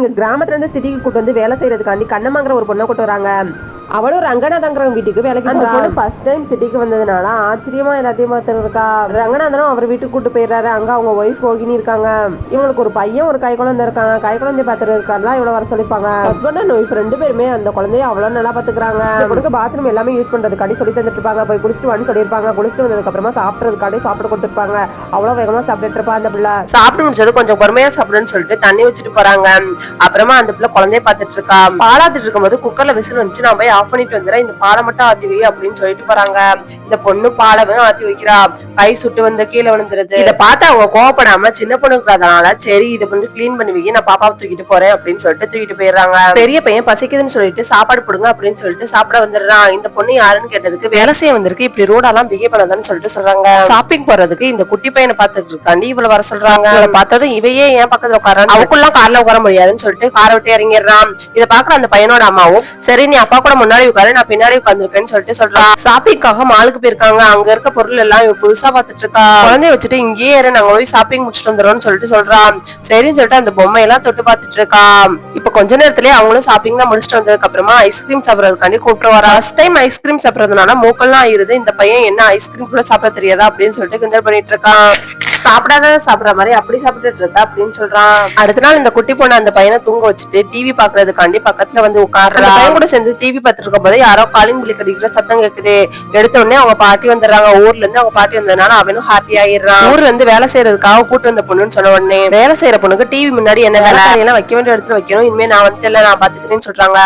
இங்க கிராமத்துல இருந்து சிட்டிக்கு கூட்டு வந்து வேலை செய்யறதுக்காண்டி கண்ணம்மாங்கிற ஒரு பொண்ணை கூட்டு வராங்க. அவளும் ரங்கநாதங்கிற வீட்டுக்கு வேலைக்கு அந்த பொண்ணு ஃபர்ஸ்ட் டைம் சிட்டிக்கு வந்ததுனால ஆச்சரியமா எல்லாத்தையும் பார்த்துட்டு இருக்கா. ரங்கநாதனும் அவர் வீட்டுக்கு கூட்டு போயிடுறாரு. அங்க அவங்க ஒய்ஃப் ரோகிணி இருக்காங்க. இவங்களுக்கு ஒரு பையன் ஒரு கை குழந்தை இருக்காங்க. கை குழந்தை பார்த்துருக்காருலாம் இவ்வளவு வர சொல்லிப்பாங்க. ஹஸ்பண்ட் அண்ட் ஒய்ஃப் ரெண்டு பேருமே அந்த குழந்தைய அவ்வளவு நல்லா பாத்துக்கிறாங்க. பொண்ணுக்கு பாத்ரூம் எல்லாமே யூஸ் பண்றதுக்காண்டி சொல்லி தந்துட்டு இருப்பாங்க. போய் குளிச்சுட்டு வந்து சொல்லியிருப்பாங்க. குளிச்சுட்டு வந்ததுக்கு அப்புறமா சாப்பிட்றதுக்காண்டி சாப்பிட கொடுத்துருப்பாங்க. அவ்வளவு வேகமா சாப்பிட்டுட்டு இருப்பா அந்த பிள்ளை. சாப்பிட்டு முடிச்சது கொஞ்சம் பொறுமையா சாப்பிடுன்னு சொல்லிட்டு தண்ணி வச்சுட்டு போறாங்க. அப்புறமா அந்த பிள்ளை குழந்தைய பாத்துட்டு இருக்கா. பாலாத்திட்டு இருக்கும்போது குக்கர்ல விசில் வந்துச்சு. நான் போய் ஆஃப் பண்ணிட்டு வந்துறேன், இந்த பாலை மட்டும் ஆத்தி வை அப்படின்னு சொல்லிட்டு போறாங்க. இந்த பொண்ணு பாலை ஆத்தி வைக்கிறா. கை சுட்டு வந்து கீழே விழுந்துருது. இதை பார்த்து அவங்க கோவப்படாம சின்ன பொண்ணுக்கு அதனால சரி இதை கொஞ்சம் கிளீன் பண்ணி வைக்க, நான் பாப்பாவை தூக்கிட்டு போறேன் அப்படின்னு சொல்லிட்டு தூக்கிட்டு போயிடுறாங்க. பெரிய பையன் பசிக்குதுன்னு சொல்லிட்டு சாப்பாடு போடுங்க அப்படின்னு சொல்லிட்டு சாப்பிட வந்துடுறான். இந்த பொண்ணு யாருன்னு கேட்டதுக்கு வேலை செய்ய வந்திருக்கு, இப்படி ரோடெல்லாம் பிஹேவ் பண்ணதான்னு சொல்லிட்டு சொல்றாங்க. ஷாப்பிங் போறதுக்கு இந்த குட்டி பையனை பாத்துட்டு இருக்காண்டி இவ்வளவு வர சொல்றாங்க. பார்த்ததும் இவையே ஏன் பக்கத்துல உட்கார, அவக்குள்ளாம் கார்ல உட்கார முடியாதுன்னு சொல்லிட்டு காரை விட்டு இறங்கிடுறான். இதை பாக்குற அந்த பையனோட அம்மாவும் சரி நீ அப்பா கூட முன்னாடி உட்காரு, நான் பின்னாடி உட்காந்துருக்கேன்னு சொல்லிட்டு சொல்றான். ஷாப்பிங்காக மாலுக்கு போயிருக்காங்க. அங்க இருக்க பொருள் எல்லாம் புதுசா பாத்துட்டு இருக்கா. குழந்தைய வச்சுட்டு இங்கேயே ஏற, நாங்க போய் ஷாப்பிங் முடிச்சுட்டு வந்துடும்னு சொல்லிட்டு சொல்றான். சரின்னு சொல்லிட்டு அந்த பொம்மை எல்லாம் தொட்டு பாத்துட்டு இருக்கா. இப்ப கொஞ்ச நேரத்திலேயே அவங்களும் ஷாப்பிங் தான் முடிச்சுட்டு வந்ததுக்கு அப்புறமா ஐஸ்கிரீம் சாப்பிடறதுக்காண்டி கூப்பிட்டு வரா. ஃபர்ஸ்ட் டைம் ஐஸ்கிரீம் சாப்பிடறதுனால மூக்கெல்லாம் ஆயிருது. இந்த பையன் என்ன ஐஸ்கிரீம் கூட சாப்பிட தெரியாதா அப்படின்னு சொல்லிட்டு கிண்டல் பண்ணிட்டு இருக்கான். சாப்பிடாத சாப்பிடற மாதிரி அப்படி சாப்பிட்டுட்டு இருக்கா அப்படின்னு சொல்றான். அடுத்த நாள் இந்த குட்டி பொண்ணு அந்த பையனை தூங்க வச்சுட்டு டிவி பாக்குறதுக்காண்டி பக்கத்துல வந்து உட்கார்றா. பையன் கூட சேர்ந்து டிவி பார்த்துட்டு இருக்கும் போது யாரோ காலிங் பிள்ளை கடிக்கிற சத்தம் கேக்குது. எடுத்த உடனே அவங்க பாட்டி வந்துடுறாங்க. ஊர்ல இருந்து அவங்க பாட்டி வந்ததுனால அவனும் ஹாப்பி ஆயிடுறான். ஊர்ல இருந்து வேலை செய்யறதுக்காக கூட்டு வந்த பொண்ணுன்னு சொன்ன உடனே வேலை செய்யற பொண்ணுக்கு டிவி முன்னாடி என்ன வேலை எல்லாம் வைக்க வேண்டிய இடத்துல வைக்கணும், இனிமே நான் வந்துட்டு நான் பாத்துக்கிறேன்னு சொல்றாங்க.